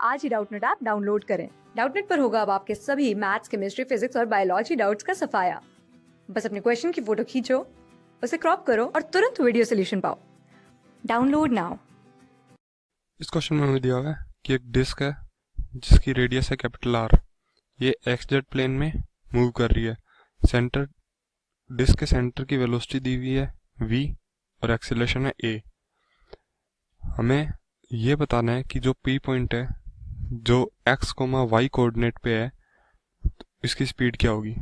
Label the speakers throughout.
Speaker 1: आज ही Doubtnut app download करें। Doubtnut पर होगा अब आपके सभी मैथ्स, केमिस्ट्री, फिजिक्स और बायोलॉजी डाउट्स का सफाया। बस अपने क्वेश्चन की फोटो खींचो, उसे क्रॉप करो और तुरंत वीडियो सोल्यूशन पाओ। Download now.
Speaker 2: इस क्वेश्चन में हमें दिया हुआ है कि एक डिस्क है जिसकी रेडियस है कैपिटल आर। ये एक्स जेड प्लेन में मूव कर रही है। सेंटर डिस्क के सेंटर की वेलोसिटी दी हुई है v और एक्सेलरेशन है a। हमें ये बताना है कि जो p पॉइंट है जो x, y कोऑर्डिनेट पे है तो इसकी स्पीड क्या होगी।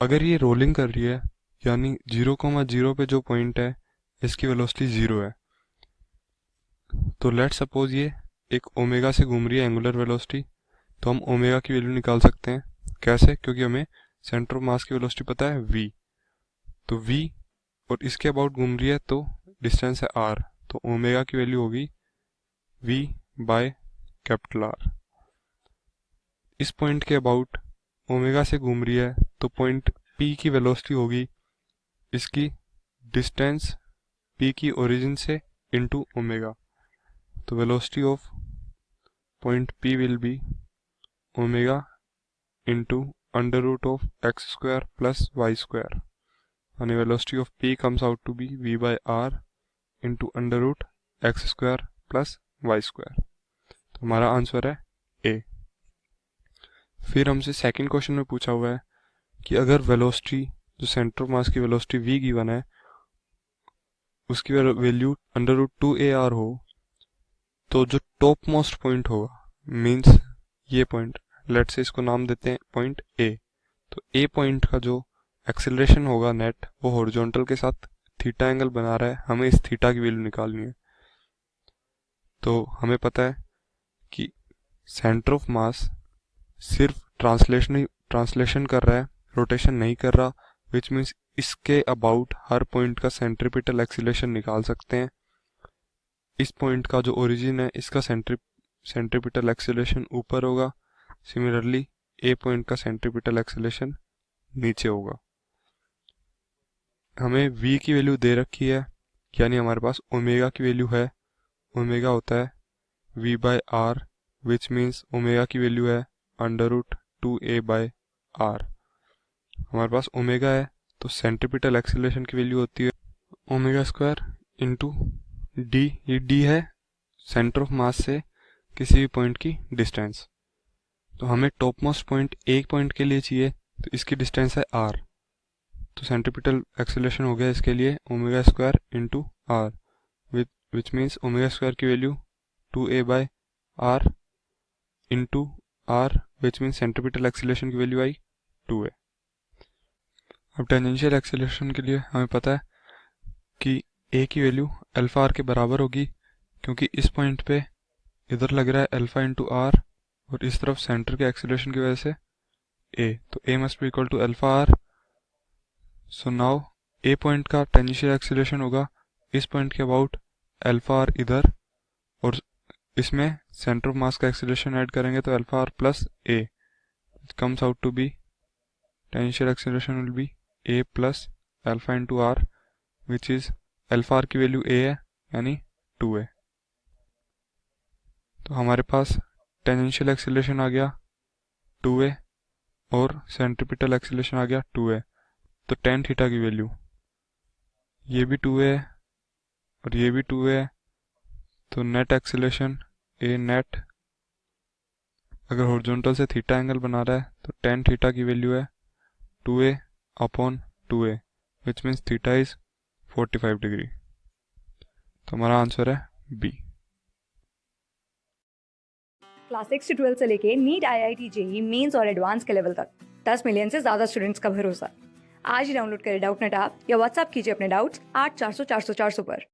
Speaker 2: अगर ये रोलिंग कर रही है यानी 0,0 पे जो पॉइंट है इसकी वेलोसिटी 0 है, तो लेट सपोज ये एक ओमेगा से घूम रही है एंगुलर वेलोसिटी, तो हम ओमेगा की वैल्यू निकाल सकते हैं। कैसे? क्योंकि हमें सेंटर ऑफ मास की वेलोसिटी पता है v, तो v और इसके अबाउट घूम रही है तो डिस्टेंस है r, तो ओमेगा की वैल्यू होगी v बाय कैपिटल R। इस पॉइंट के अबाउट ओमेगा से घूम रही है तो पॉइंट p की वेलोसिटी होगी इसकी डिस्टेंस p की ओरिजिन से इनटू ओमेगा, तो velocity of point p will be omega into under root of x square plus y square, and the velocity of p comes out to be v by r into under root x square plus y square। तो हमारा answer है a। फिर हमसे second question में पूछा हुआ है कि अगर वेलोसिटी जो सेंटर ऑफ मास की वेलोसिटी v गिवन है उसकी वैल्यू अंडर रूट 2ar हो, तो जो टॉप मोस्ट पॉइंट होगा मीन्स ये पॉइंट, लेट से इसको नाम देते हैं पॉइंट ए, तो ए पॉइंट का जो एक्सेलरेशन होगा नेट वो हॉरिजॉन्टल के साथ थीटा एंगल बना रहा है। हमें इस थीटा की वैल्यू निकालनी है। तो हमें पता है कि सेंटर ऑफ मास सिर्फ ट्रांसलेशन कर रहा है, रोटेशन नहीं कर रहा, विच मीन्स इसके अबाउट हर पॉइंट का सेंट्रीपिटल एक्सीलरेशन निकाल सकते हैं। इस पॉइंट का जो ओरिजिन है इसका सेंट्रीपिटल एक्सीलरेशन ऊपर होगा, सिमिलरली ए पॉइंट का सेंट्रीपिटल एक्सेलरेशन नीचे होगा। हमें v की वैल्यू दे रखी है यानी हमारे पास ओमेगा की वैल्यू है। ओमेगा होता है v by R, which means omega की वैल्यू है under root 2a by R. हमारे पास ओमेगा है तो सेंट्रीपिटल एक्सेलरेशन की वैल्यू होती है ओमेगा स्क्वायर इंटू डी। ये डी है सेंटर ऑफ मास से किसी भी पॉइंट की डिस्टेंस, तो हमें टॉप मोस्ट पॉइंट एक पॉइंट के लिए चाहिए तो इसकी डिस्टेंस है r, तो सेंट्रीपिटल एक्सेलरेशन हो गया इसके लिए omega square into are, which means omega square की value 2a by r into are, which means centripetal acceleration की वैल्यू आई 2a। अब टेंजेंशियल एक्सेलरेशन के लिए हमें पता है कि a की वैल्यू अल्फा आर के बराबर होगी, क्योंकि इस पॉइंट पे इधर लग रहा है अल्फा इंटू आर और इस तरफ सेंटर के एक्सेलरेशन की वजह से a, तो a must be equal to alpha R. So now a point का टेंजेंशियल एक्सेलरेशन होगा इस पॉइंट के अबाउट अल्फा आर इधर, और इसमें सेंटर ऑफ मास का एक्सेलरेशन ऐड करेंगे तो alpha R plus a comes out to be tangential acceleration will be a plus alpha into are, which is alpha R की वैल्यू a है यानी 2a। तो हमारे पास टेंजेंशियल एक्सेलरेशन आ गया 2a और सेंट्रीपिटल एक्सेलरेशन आ गया 2a, तो टेन थीटा की वैल्यू ये भी 2a है और ये भी 2a है, तो नेट एक्सेलरेशन a नेट अगर हॉरिजॉन्टल से थीटा एंगल बना रहा है तो टेन थीटा की वैल्यू है 2a upon 2a, which means theta is 45 degree. तो हमारा आंसर है बी।
Speaker 1: क्लास 6 से 12 से लेके नीट, IIT, JEE मेंस और एडवांस के लेवल तक 10 मिलियन से ज्यादा स्टूडेंट्स का भरोसा। आज ही डाउनलोड करें डाउटनेट ऐप या व्हाट्सएप कीजिए अपने डाउट्स 8400 400 400 पर।